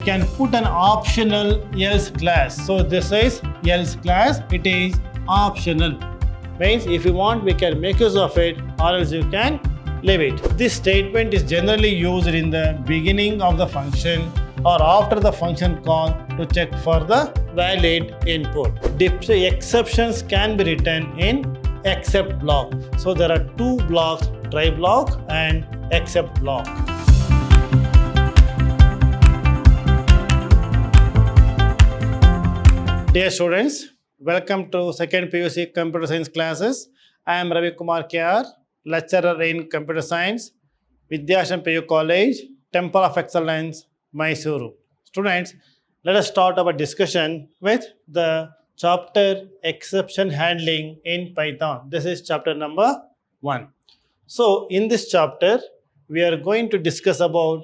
can put an optional else clause. So this is else clause, it is optional. Means if you want, we can make use of it, or else you can leave it. This statement is generally used in the beginning of the function or after the function call to check for the valid input. Exceptions can be written in except block. So there are two blocks, try block and except block. Dear students, welcome to second PUC Computer Science classes. I am Ravi Kumar KR, lecturer in Computer Science, Vidhyaashram PU College, Temple of Excellence, Mysuru. Students, let us start our discussion with the chapter Exception Handling in Python. This is chapter number 1. So, in this chapter, we are going to discuss about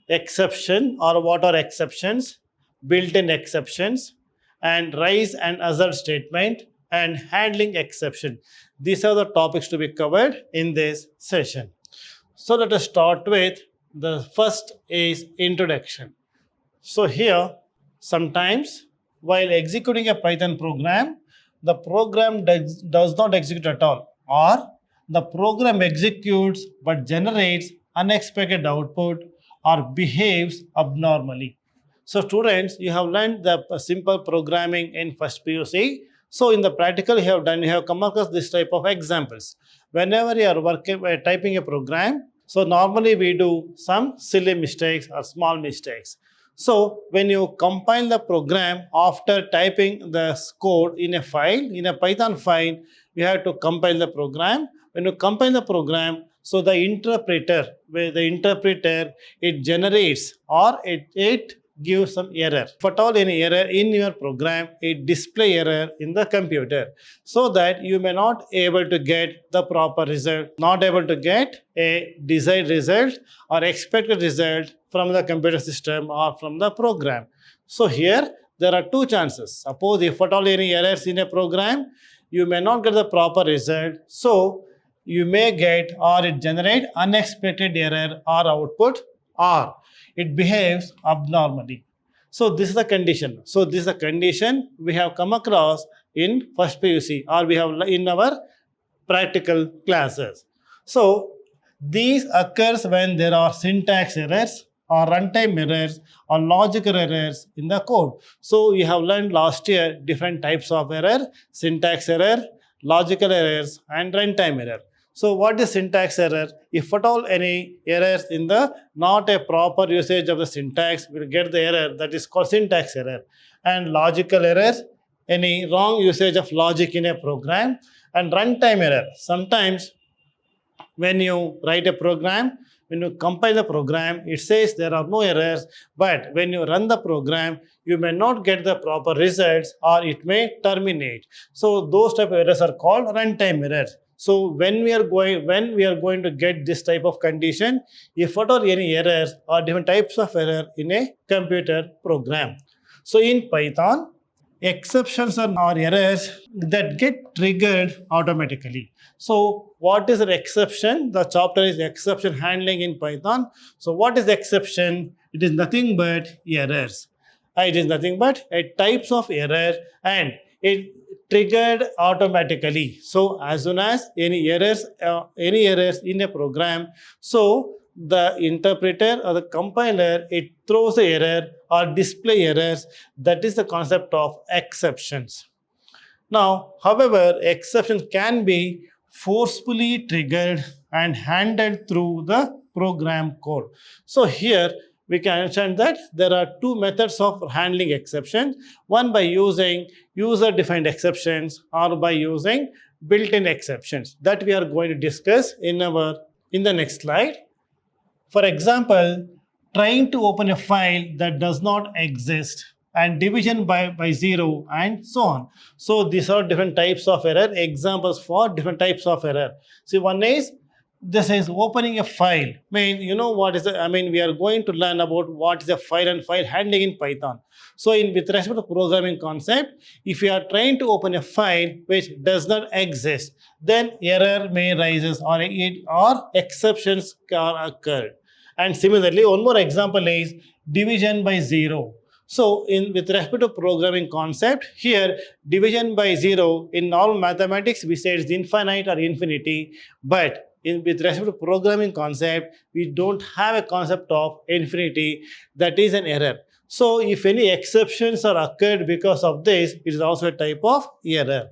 exception or what are exceptions, built-in exceptions, and raise and assert statement and handling exception. These are the topics to be covered in this session. So let us start with the first is introduction. So here, sometimes while executing a Python program, the program does not execute at all, or the program executes but generates unexpected output or behaves abnormally. So students, you have learned the simple programming in first PUC. So in the practical you have come across this type of examples. Whenever you are typing a program, so normally we do some silly mistakes or small mistakes. So when you compile the program after typing the code in a file, in a Python file, you have to compile the program. When you compile the program, so the interpreter, it generates or it gives some error. If at all any error in your program, it display error in the computer, so that you may not able to get the proper result, not able to get a desired result or expected result from the computer system or from the program. So here there are two chances. Suppose if at all any errors in a program, you may not get the proper result. So you may get or it generate unexpected error or output, or it behaves abnormally. So this is the condition. So this is the condition we have come across in first PUC, or we have in our practical classes. So these occurs when there are syntax errors or runtime errors or logical errors in the code. So you have learned last year different types of error: syntax error, logical errors, and runtime error. So what is syntax error? If at all any errors in the not a proper usage of the syntax, will get the error, that is called syntax error. And logical errors, any wrong usage of logic in a program. And runtime error, sometimes when you write a program, when you compile the program, it says there are no errors, but when you run the program, you may not get the proper results or it may terminate. So those type of errors are called runtime errors. So when we are going to get this type of condition, if at all any errors or different types of error in a computer program. So in Python, exceptions are errors that get triggered automatically. So what is an exception? The chapter is exception handling in Python. So what is exception? It is nothing but errors. It is nothing but a types of error, and it triggered automatically. So as soon as any errors in a program, so the interpreter or the compiler, it throws the error or display errors. That is the concept of exceptions. Now, however, exceptions can be forcefully triggered and handled through the program code. So here we can understand that there are two methods of handling exceptions. One by using user-defined exceptions, or by using built-in exceptions, that we are going to discuss in the next slide. For example, trying to open a file that does not exist, and division by 0, and so on. So these are different types of error, examples for different types of error. See, one is this is opening a file. You know what is we are going to learn about what is a file and file handling in Python. So with respect to programming concept, if you are trying to open a file which does not exist, then error may rises or exceptions are occurred. And similarly, one more example is division by 0. So, with respect to programming concept, here division by 0 in normal mathematics we say it's infinite or infinity, but with respect to programming concept, we don't have a concept of infinity. That is an error. So, if any exceptions are occurred because of this, it is also a type of error.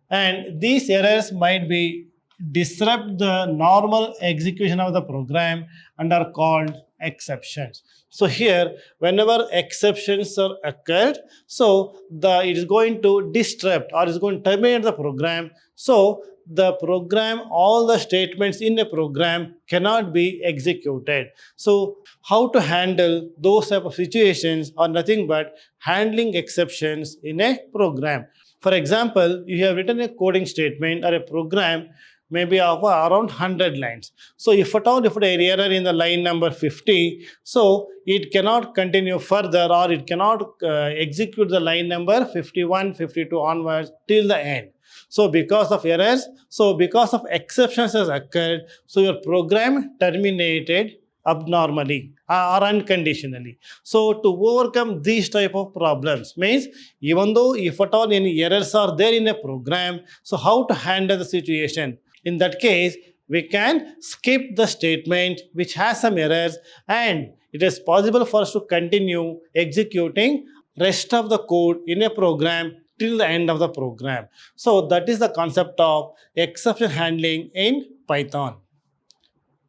And these errors might be disrupt the normal execution of the program and are called exceptions. So here, whenever exceptions are occurred, so it is going to disrupt or is going to terminate the program. So the program, all the statements in a program cannot be executed. So how to handle those type of situations are nothing but handling exceptions in a program. For example, you have written a coding statement or a program maybe of around 100 lines. So if at all, if there is error in the line number 50, so it cannot continue further or it cannot execute the line number 51, 52 onwards till the end. So because of errors, so because of exceptions has occurred, so your program terminated abnormally or unconditionally. So to overcome these type of problems means, even though if at all any errors are there in a program, so how to handle the situation? In that case, we can skip the statement which has some errors, and it is possible for us to continue executing rest of the code in a program till the end of the program. So that is the concept of exception handling in Python.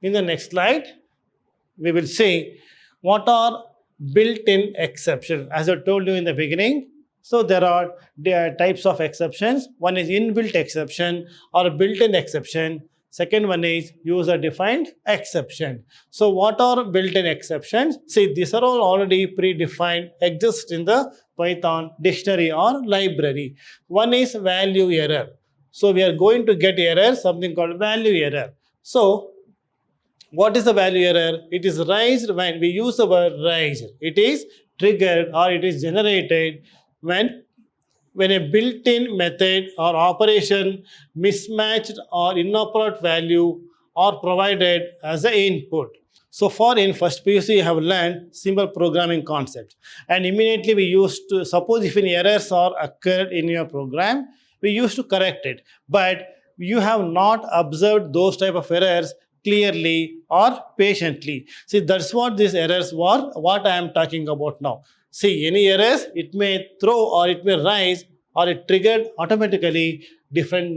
In the next slide, we will see what are built-in exceptions. As I told you in the beginning, so there are types of exceptions. One is inbuilt exception or built-in exception. Second one is user-defined exception. So what are built-in exceptions? See, these are all already predefined, exist in the Python dictionary or library. One is value error. So we are going to get error, something called value error. So what is the value error? It is raised when we use the word raised. It is triggered or it is generated when a built-in method or operation mismatched or inappropriate value are provided as an input. So in first PUC, you have learned simple programming concepts, and immediately we used to, suppose if any errors are occurred in your program, we used to correct it, but you have not observed those type of errors clearly or patiently. See, that's what these errors were, what I am talking about now. See, any errors, it may throw or it may rise or it triggered automatically different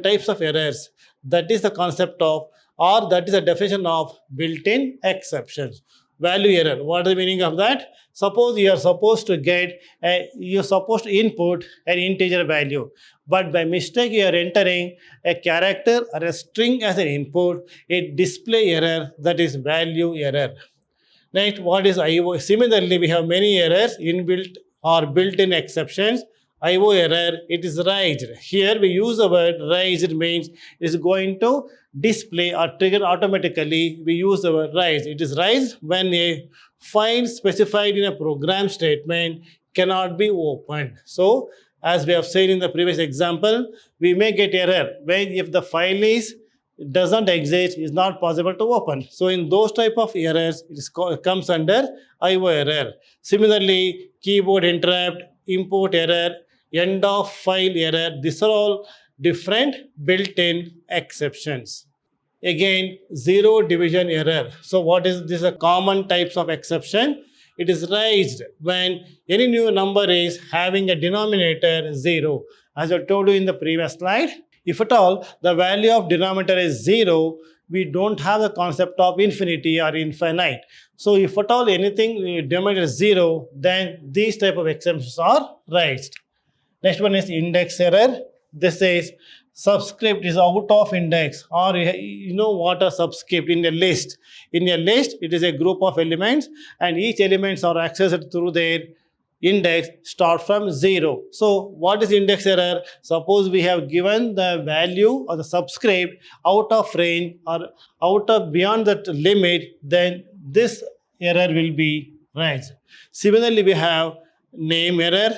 types of errors. That is the concept of, or that is the definition of built-in exceptions. Value error, what is the meaning of that? Suppose you're supposed to input an integer value, but by mistake you are entering a character or a string as an input, a display error, that is value error. Right? What is IO? Similarly, we have many errors, inbuilt or built-in exceptions. IO error, it is raised. Here we use the word raised, means it is going to display or trigger automatically. We use the word raised. It is raised when a file specified in a program statement cannot be opened. So as we have said in the previous example, we may get error when if the file doesn't exist, is not possible to open. So in those type of errors, it comes under IO error. Similarly, keyboard interrupt, import error, end of file error, these are all different built-in exceptions. Again, zero division error. So what is this? A common types of exception. It is raised when any new number is having a denominator 0. As I told you in the previous slide, if at all the value of denominator is 0, we don't have the concept of infinity or infinite. So if at all anything denominator is 0, then these type of exceptions are raised. Next one is index error. This is subscript is out of index, or you know what a subscript in a list. In a list, it is a group of elements and each elements are accessed through their index start from 0. So what is index error? Suppose we have given the value of the subscript out of range or out of beyond that limit, then this error will be raised. Similarly, we have name error,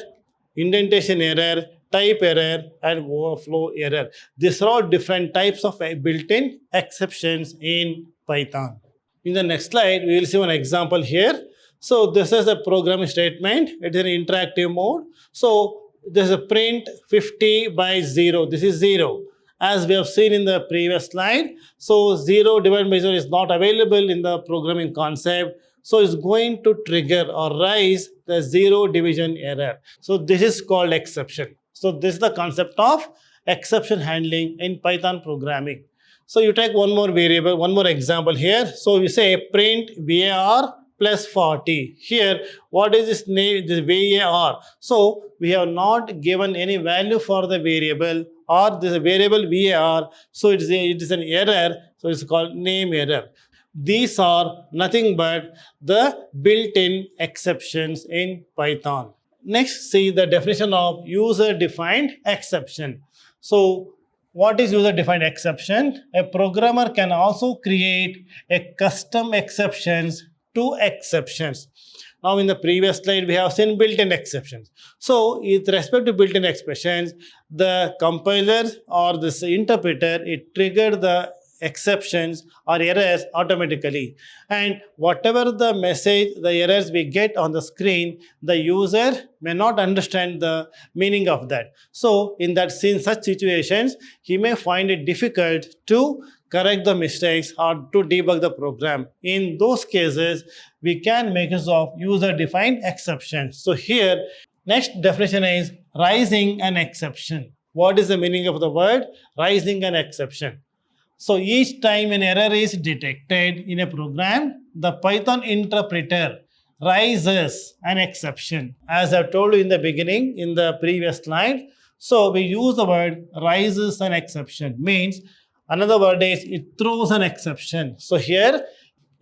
indentation error, type error, and overflow error. These are all different types of built-in exceptions in Python. In the next slide, we will see one example here. So this is a programming statement. It is in interactive mode. So there's a print 50 by 0. This is 0. As we have seen in the previous slide, so 0 divided by 0 is not available in the programming concept. So it's going to trigger or raise the 0 division error. So this is called exception. So this is the concept of exception handling in Python programming. So you take one more variable, one more example here. So we say print var plus 40. Here, what is this name? This var. So we have not given any value for the variable or this variable var. So it is an error. So it's called name error. These are nothing but the built-in exceptions in Python. Next, see the definition of user-defined exception. So what is user-defined exception? A programmer can also create a custom exceptions to exceptions. Now in the previous slide, we have seen built-in exceptions. So with respect to built-in expressions, the compiler or this interpreter, it triggered the exceptions or errors automatically, and whatever the message, the errors we get on the screen, the user may not understand the meaning of that. So in such situations, he may find it difficult to correct the mistakes or to debug the program. In those cases, we can make use of user-defined exceptions. So here, next definition is raising an exception. What is the meaning of the word raising an exception? So each time an error is detected in a program, the Python interpreter raises an exception. As I told you in the beginning, in the previous slide, so we use the word raises an exception. Means another word is it throws an exception. So here,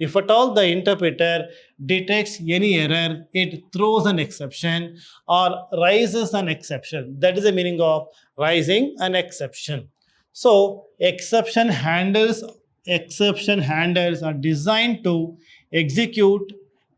if at all the interpreter detects any error, it throws an exception or raises an exception. That is the meaning of raising an exception. So exception handlers are designed to execute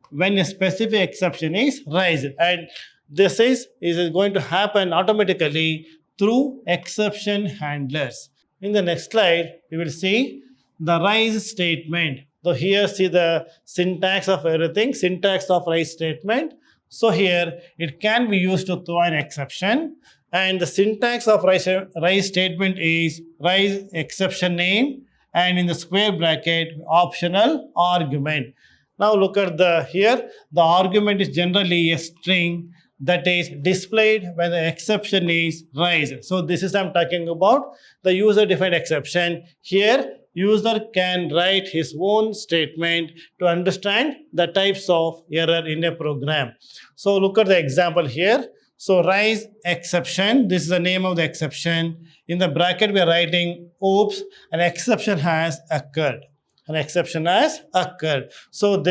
when a specific exception is raised, and this is going to happen automatically through exception handlers. In the next slide, we will see the raise statement. So here see the syntax of everything, syntax of raise statement. So here it can be used to throw an exception. And the syntax of raise statement is raise exception name and in the square bracket optional argument. Now look at here, the argument is generally a string that is displayed when the exception is raised. So this is I'm talking about the user-defined exception. Here, user can write his own statement to understand the types of error in a program. So look at the example here. So raise exception, this is the name of the exception. In the bracket, we are writing, oops, an exception has occurred. An exception has occurred. So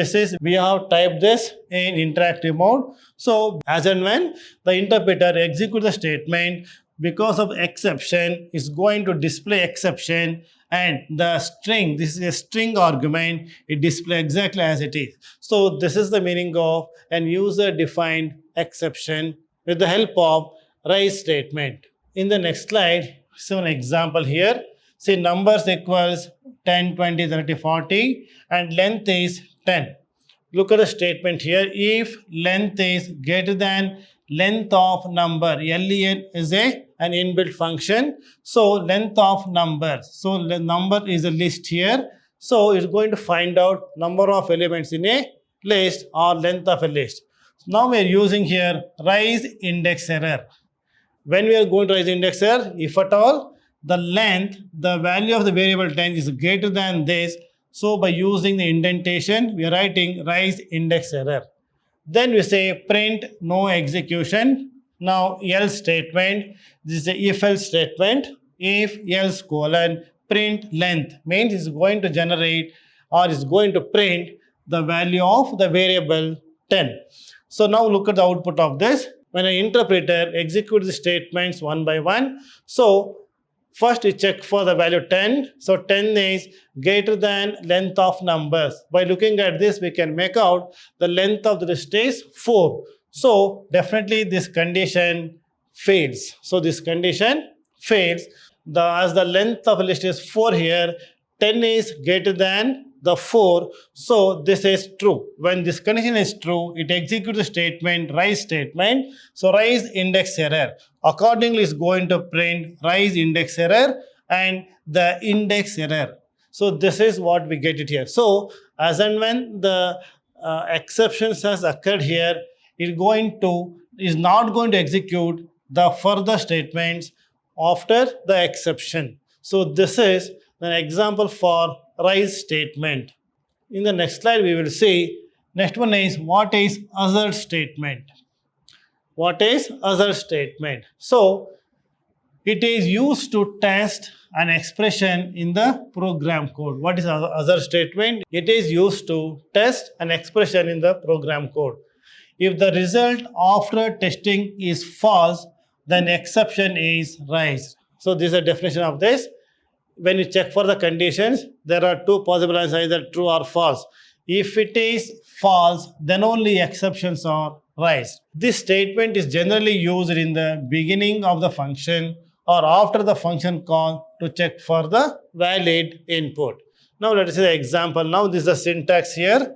we have typed this in interactive mode. So as and when the interpreter executes the statement, because of exception, is going to display exception, and the string, this is a string argument, it displays exactly as it is. So this is the meaning of an user-defined exception with the help of raise statement. In the next slide, see an example here. See numbers equals 10, 20, 30, 40 and length is 10. Look at the statement here. If length is greater than length of number, len is an inbuilt function. So length of numbers. So the number is a list here. So it's going to find out number of elements in a list or length of a list. Now we are using here raise index error. When we are going to raise index error, if at all the length, the value of the variable 10 is greater than this, so by using the indentation, we are writing raise index error. Then we say print no execution. Now else statement, this is a if else statement. If else colon print length means it's going to generate or is going to print the value of the variable 10. So now look at the output of this. When an interpreter executes the statements one by one, so first we check for the value 10. So 10 is greater than length of numbers. By looking at this, we can make out the length of the list is 4. So definitely this condition fails. So this condition fails. As the length of a list is 4 here, 10 is greater than the 4. So this is true. When this condition is true, it executes the statement, rise statement. So rise index error. Accordingly, it's going to print rise index error and the index error. So this is what we get it here. So as and when the exceptions has occurred here, it is not going to execute the further statements after the exception. So this is an example for rise statement. In the next slide, we will see. Next one is what is assert statement. What is assert statement? So it is used to test an expression in the program code. What is assert statement? It is used to test an expression in the program code. If the result after testing is false, then exception is raised. So this is a definition of this. When you check for the conditions, there are two possible answers, either true or false. If it is false, then only exceptions are raised. This statement is generally used in the beginning of the function or after the function call to check for the valid input. Now let us see the example. Now this is the syntax here.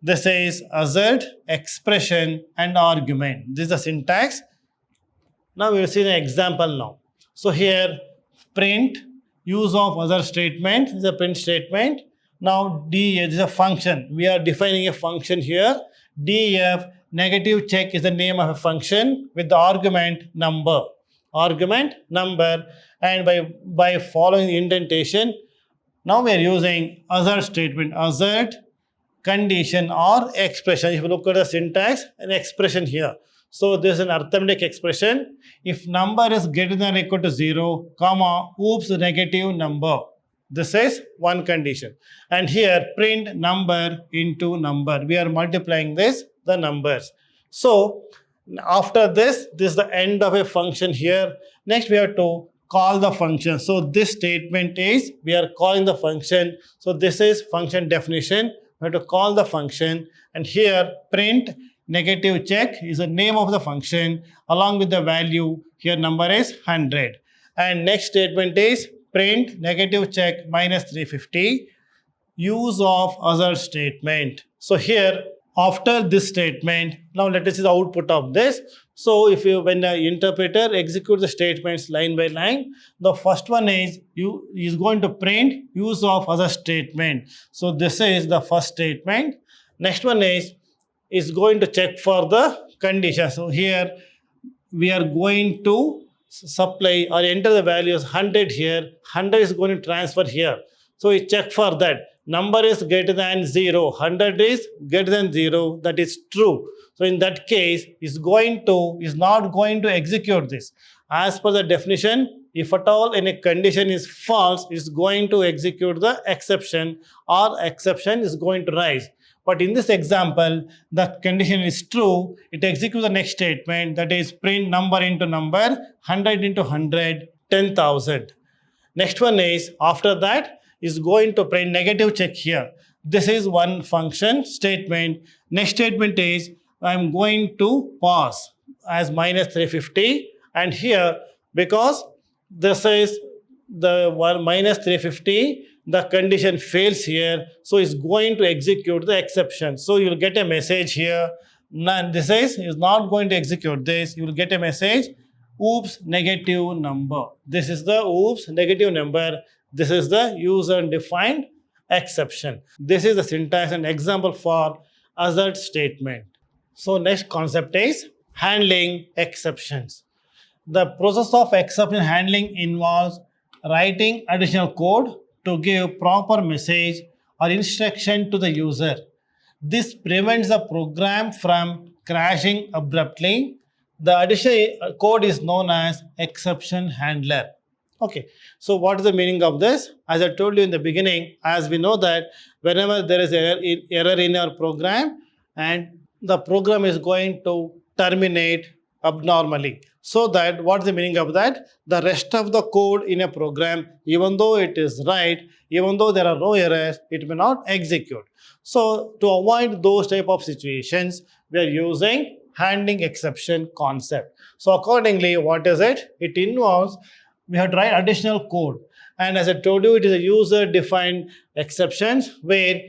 This is assert, expression and argument. This is the syntax. Now we will see the example now. So here print, use of assert statement is a print statement. Now def is a function. We are defining a function here. Def negative check is the name of a function with the argument number. Argument number, and by following the indentation, now we are using assert statement. Assert condition or expression. If you look at the syntax, an expression here. So this is an arithmetic expression. If number is greater than or equal to 0, comma, oops, negative number. This is one condition. And here print number into number. We are multiplying the numbers. So after this is the end of a function here. Next we have to call the function. So this statement is, we are calling the function. So this is function definition. We have to call the function, and here print negative check is the name of the function along with the value. Here number is 100. And next statement is print negative check minus 350. Use of assert statement. So here after this statement, now let us see the output of this. So when the interpreter executes the statements line by line, the first one is going to print use of assert statement. So this is the first statement. Next one is going to check for the condition. So here we are going to supply or enter the values 100 here. 100 is going to transfer here. So we check for that. Number is greater than 0. 100 is greater than 0. That is true. So in that case, is not going to execute this. As per the definition, if at all any condition is false, it's going to execute the exception, or exception is going to rise. But in this example, the condition is true. It executes the next statement, that is print number into number, 100 into 100, 10,000. Next one is, after that, is going to print negative check here. This is one function statement. Next statement is, I'm going to pass as minus 350. And here, because this is the one minus 350, the condition fails here. So it's going to execute the exception. So you'll get a message here. This is not going to execute this. You will get a message, oops, negative number. This is the oops, negative number. This is the user-defined exception. This is the syntax and example for assert statement. So next concept is handling exceptions. The process of exception handling involves writing additional code to give proper message or instruction to the user. This prevents the program from crashing abruptly. The additional code is known as exception handler. Okay, so what is the meaning of this? As I told you in the beginning, as we know that whenever there is error in our program, and the program is going to terminate abnormally. So that, what is the meaning of that? The rest of the code in a program, even though it is right, even though there are no errors, it may not execute. So to avoid those type of situations, we are using handling exception concept. So accordingly, what is it? It involves, we have to write additional code. And as I told you, it is a user-defined exceptions where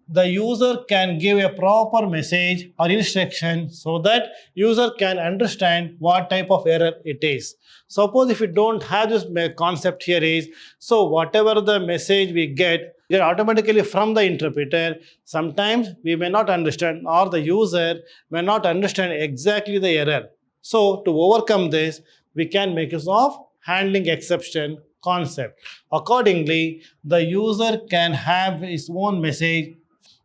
the user can give a proper message or instruction so that user can understand what type of error it is. Suppose if you don't have this concept here is, so whatever the message we get automatically from the interpreter, sometimes we may not understand or the user may not understand exactly the error. So to overcome this, we can make use of handling exception concept. Accordingly, the user can have his own message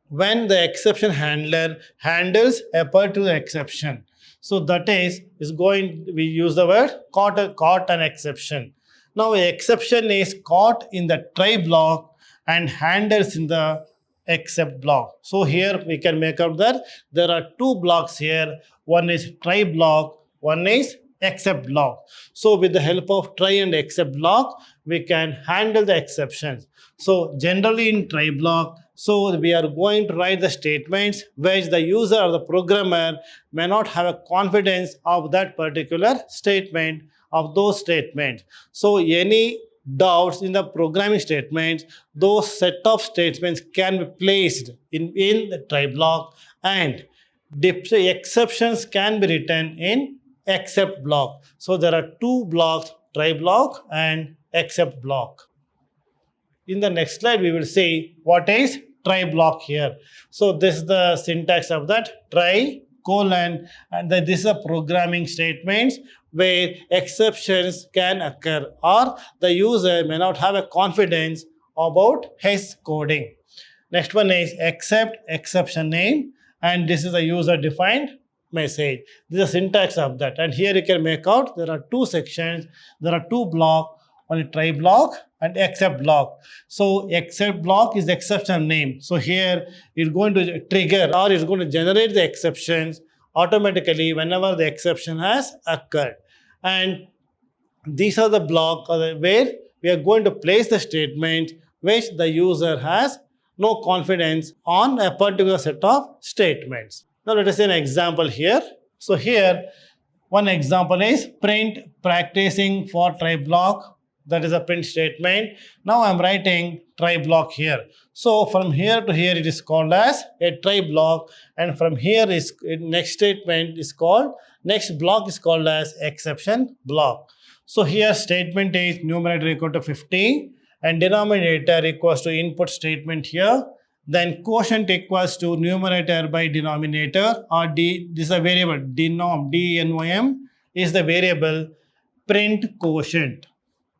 when the exception handler handles a particular exception. So that is going, we use the word caught an exception. Now an exception is caught in the try block and handles in the except block. So here we can make out that there are two blocks here. One is try block, one is except block. So with the help of try and except block, we can handle the exceptions. So generally in try block, so we are going to write the statements which the user or the programmer may not have a confidence of that particular statement, of those statements. So any doubts in the programming statements, those set of statements can be placed in the try block, and exceptions can be written in except block. So there are two blocks, try block and except block. In the next slide, we will see what is try block here. So this is the syntax of that try colon, and this is a programming statements where exceptions can occur or the user may not have a confidence about his coding. Next one is except exception name, and this is a user defined message. This is the syntax of that, and here you can make out there are two sections, there are two blocks, one is try block and except block. So except block is the exception name. So here it's going to trigger or it's going to generate the exceptions automatically whenever the exception has occurred. And these are the blocks where we are going to place the statement which the user has no confidence on a particular set of statements. Now let us see an example here. So here one example is print practicing for try block. That is a print statement. Now I am writing try block here. So from here to here it is called as a try block, and from here is next statement is called, next block is called as exception block. So here statement is numerator equal to 50 and denominator equals to input statement here. Then quotient equals to numerator by denominator, or this is a variable denom is the variable print quotient.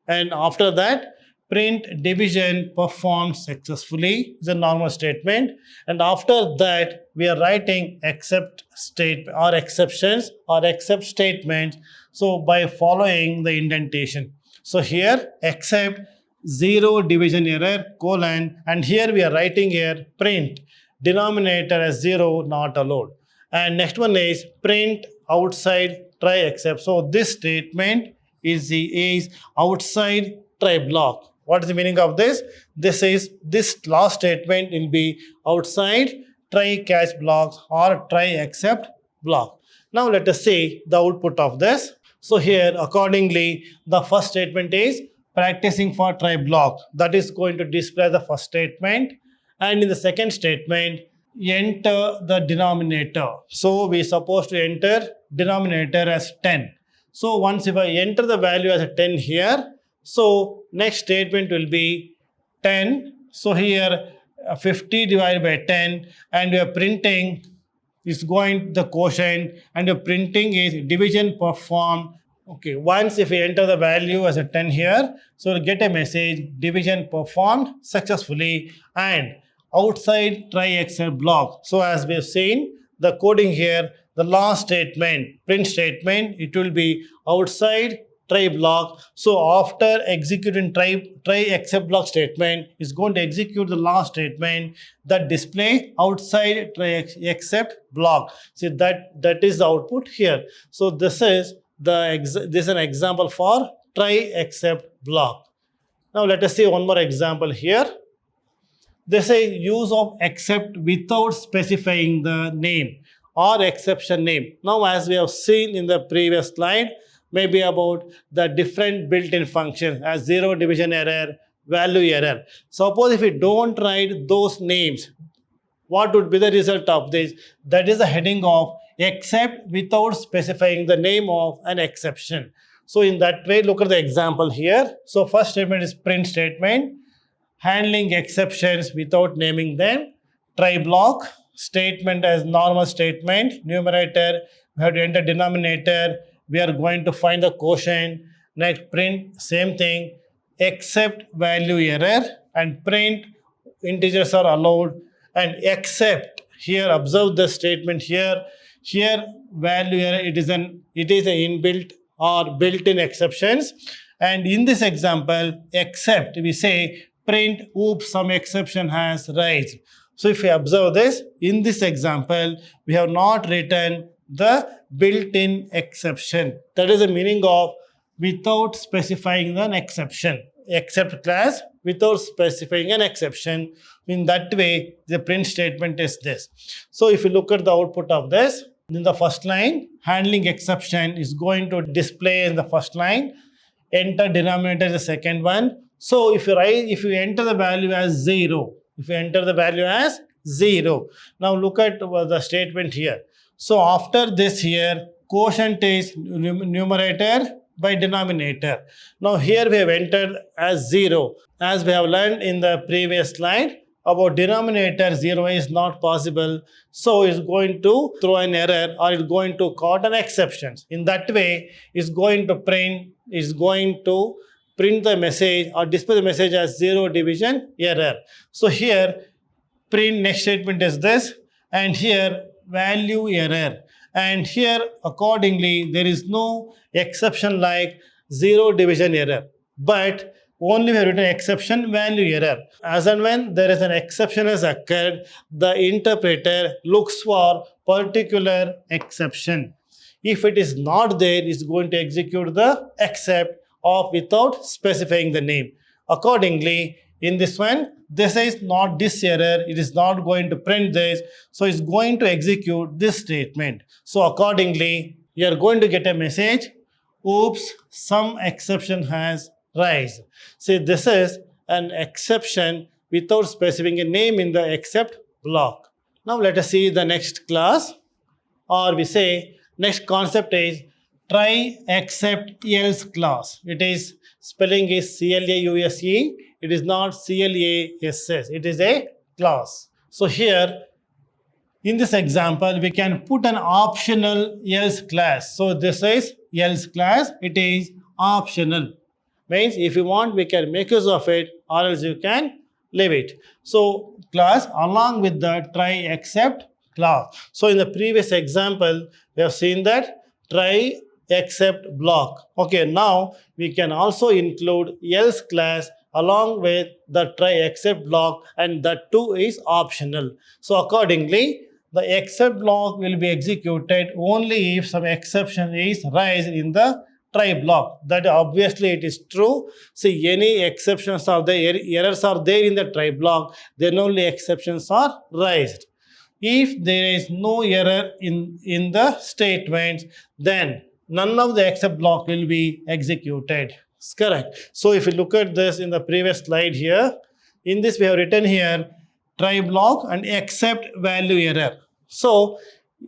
And after that, print division performed successfully is a normal statement. And after that, we are writing except state or exceptions or except statements. So by following the indentation. So here except zero division error colon, and here we are writing here print denominator as 0 not allowed. And next one is print outside try except. So this statement is outside try block. What is the meaning of this? This last statement will be outside try catch blocks or try except block. Now let us see the output of this. So here accordingly the first statement is practicing for try block. That is going to display the first statement, and in the second statement enter the denominator. So we are supposed to enter denominator as 10. So once if I enter the value as a 10 here, so next statement will be 10. So here 50 divided by 10, and we are printing is going the quotient, and the printing is division performed. Okay, once if we enter the value as a 10 here, so we'll get a message division performed successfully and outside try except block. So as we have seen the coding here, the last statement, print statement, it will be outside try block. So after executing try except block statement, is going to execute the last statement that display outside try except block. See that is the output here. So this is an example for try except block. Now let us see one more example here. They say use of except without specifying the name or exception name. Now as we have seen in the previous slide, maybe about the different built-in functions as zero division error, value error. Suppose if we don't write those names, what would be the result of this? That is the heading of except without specifying the name of an exception. So in that way, look at the example here. So first statement is print statement, handling exceptions without naming them, try block, statement as normal statement, numerator, we have to enter denominator, we are going to find the quotient, next print, same thing, except value error, and print integers are allowed, and except, here observe the statement here value error, it is an inbuilt or built-in exceptions, and in this example except we say print oops some exception has raised. So if we observe this, in this example we have not written the built-in exception. That is the meaning of without specifying an exception, except class without specifying an exception. In that way, the print statement is this. So if you look at the output of this, in the first line, handling exception is going to display in the first line, enter denominator is the second one. So if you enter the value as 0, now look at the statement here. So after this here, quotient is numerator by denominator. Now here we have entered as 0. As we have learned in the previous slide, about denominator 0 is not possible. So it's going to throw an error or it's going to cause an exception. In that way, it's going to print the message or display the message as 0 division error. So here print next statement is this, and here value error, and here accordingly there is no exception like 0 division error, but only we have written exception value error. As and when there is an exception has occurred, the interpreter looks for particular exception. If it is not there, it's going to execute the except of without specifying the name. Accordingly, in this one, this is not this error, it is not going to print this, so it's going to execute this statement. So accordingly, you are going to get a message, oops, some exception has raised. See, this is an exception without specifying a name in the except block. Now let us see the next class, or we say next concept is try except else class. It is spelling is CLAUSE. It is not CLASS. It is a class. So here in this example we can put an optional else class. So this is else class. It is optional. Means if you want we can make use of it, or else you can leave it. So class along with the try except class. So in the previous example we have seen that try except block. Okay, now we can also include else class along with the try except block, and that too is optional. So accordingly, the except block will be executed only if some exception is raised in the try block. That obviously it is true. See, any exceptions are there, errors are there in the try block, then only exceptions are raised. If there is no error in the statements, then none of the except block will be executed. It's correct. So if you look at this in the previous slide here, in this we have written here try block and except value error. So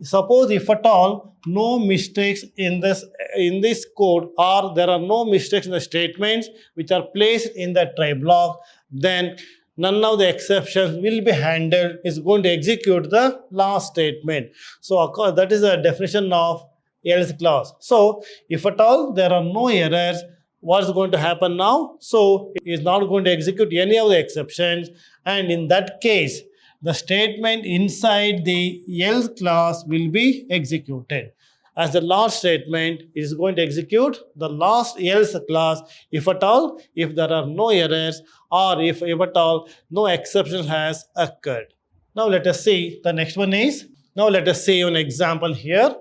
suppose if at all no mistakes in this code, or there are no mistakes in the statements which are placed in the try block, then none of the exceptions will be handled. It's going to execute the last statement. So that is the definition of else clause. So if at all there are no errors, what is going to happen now? So it is not going to execute any of the exceptions, and in that case the statement inside the else clause will be executed. As the last statement is going to execute the last else clause if at all, if there are no errors, or if at all no exception has occurred. Now let us see the next one is, now let us see an example here.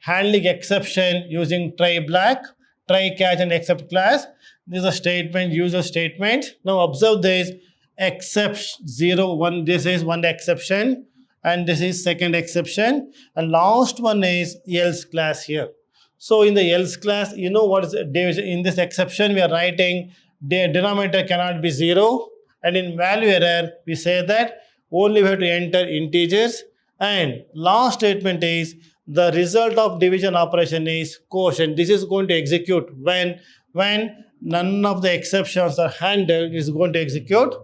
Handling exception using try black, try catch and except class. This is a statement, user statement. Now observe this, except 0, 1, this is one exception, and this is second exception, and last one is else class here. So in the else class, you know what is in this exception we are writing the denominator cannot be 0, and in value error we say that only we have to enter integers, and last statement is the result of division operation is quotient. This is going to execute when none of the exceptions are handled. It is going to execute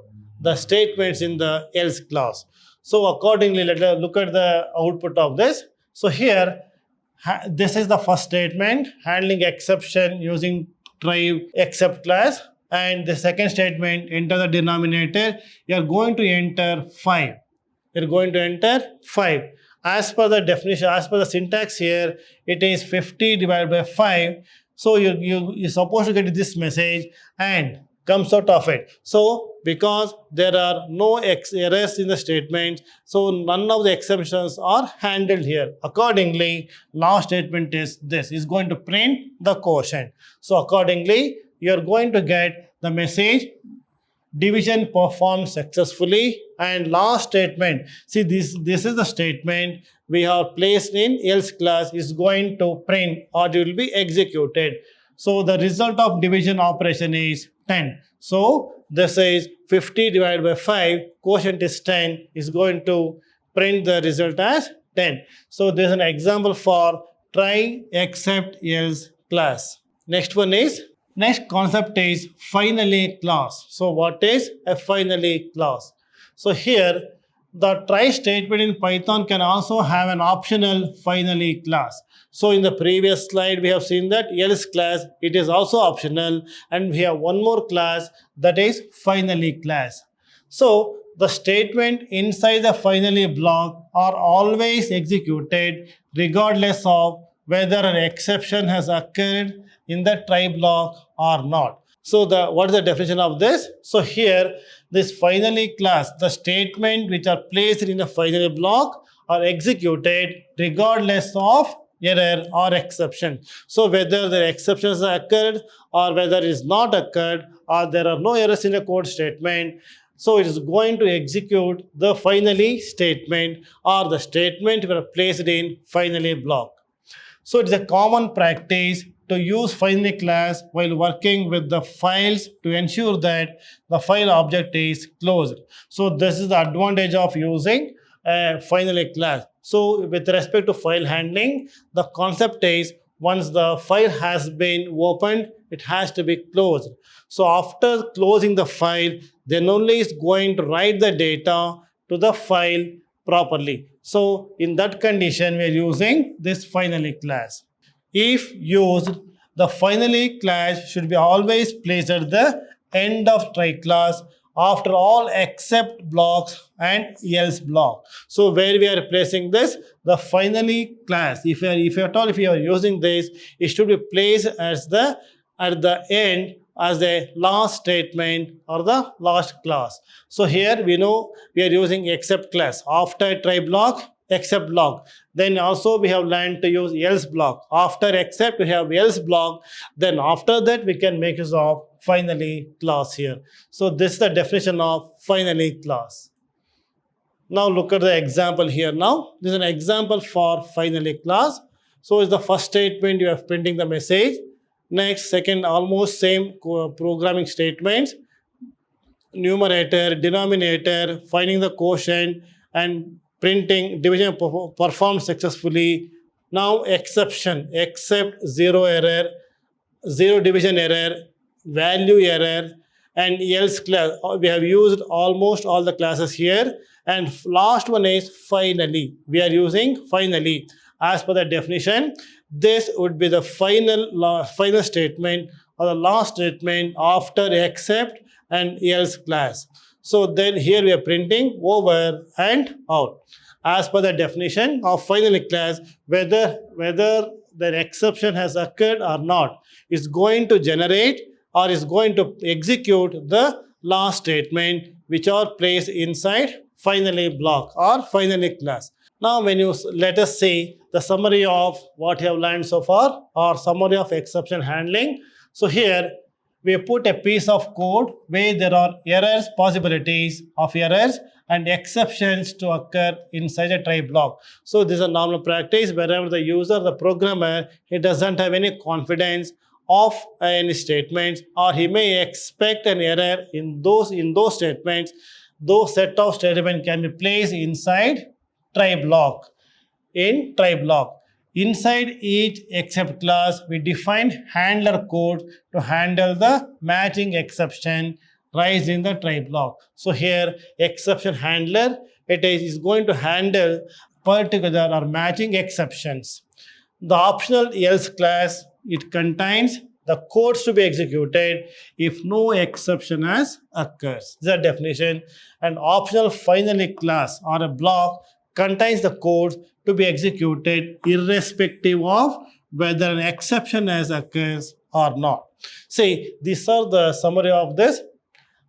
the statements in the else clause. So accordingly, let us look at the output of this. So here, this is the first statement, handling exception using try except class. And the second statement, enter the denominator. You are going to enter 5. You are going to enter 5. As per the definition, as per the syntax here, it is 50 divided by 5. So you're supposed to get this message and comes out of it. So because there are no errors in the statement, so none of the exceptions are handled here. Accordingly, last statement is this, is going to print the quotient. So accordingly, you are going to get the message division performed successfully. And last statement, see this is the statement we have placed in else class, is going to print or it will be executed. So the result of division operation is 10. So this is 50 divided by 5, quotient is 10, is going to print the result as 10. So this is an example for try except else class. Next concept is finally clause. So what is a finally clause? So here the try statement in Python can also have an optional finally clause. So in the previous slide we have seen that else class, it is also optional, and we have one more class, that is finally class. So the statement inside the finally block are always executed regardless of whether an exception has occurred in the try block or not. So what is the definition of this? So here, this finally class, the statement which are placed in the finally block are executed regardless of error or exception. So whether the exceptions are occurred or whether it is not occurred or there are no errors in the code statement, so it is going to execute the finally statement or the statement we are placed in finally block. So it is a common practice to use finally class while working with the files to ensure that the file object is closed. So this is the advantage of using a finally class. So with respect to file handling, the concept is once the file has been opened, it has to be closed. So after closing the file, then only is going to write the data to the file properly. So in that condition, we are using this finally class. If used, the finally class should be always placed at the end of try class after all except blocks and else block. So where we are placing this, the finally class, if you are using this, it should be placed as at the end as the last statement or the last class. So here we know we are using except class after try block, except block. Then also we have learned to use else block. After except we have else block. Then after that we can make use of finally clause here. So this is the definition of finally clause. Now look at the example here now. This is an example for finally clause. So is the first statement you are printing the message. Next, second, almost same programming statements. Numerator, denominator, finding the quotient and printing division performed successfully. Now exception, except zero error, zero division error, value error, and else class. We have used almost all the classes here. And last one is finally. We are using finally. As per the definition, this would be the final statement or the last statement after except and else class. So then here we are printing over and out. As per the definition of finally class, whether the exception has occurred or not, is going to generate or is going to execute the last statement which are placed inside finally block or finally class. Now let us see the summary of what you have learned so far or summary of exception handling. So here we put a piece of code where there are errors, possibilities of errors and exceptions to occur inside a try block. So this is a normal practice wherever the user, the programmer, he doesn't have any confidence of any statements, or he may expect an error in those statements. Those set of statements can be placed inside try block. In try block, inside each except class, we define handler code to handle the matching exception raised in the try block. So here, exception handler, it is going to handle particular or matching exceptions. The optional else class, it contains the codes to be executed if no exception has occurs. This is the definition. An optional finally class or a block contains the codes to be executed irrespective of whether an exception has occurs or not. See, these are the summary of this,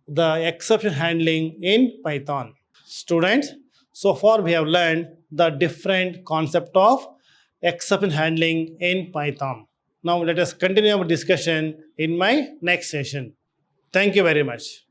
the exception handling in Python. Students, so far we have learned the different concept of exception handling in Python. Now let us continue our discussion in my next session. Thank you very much.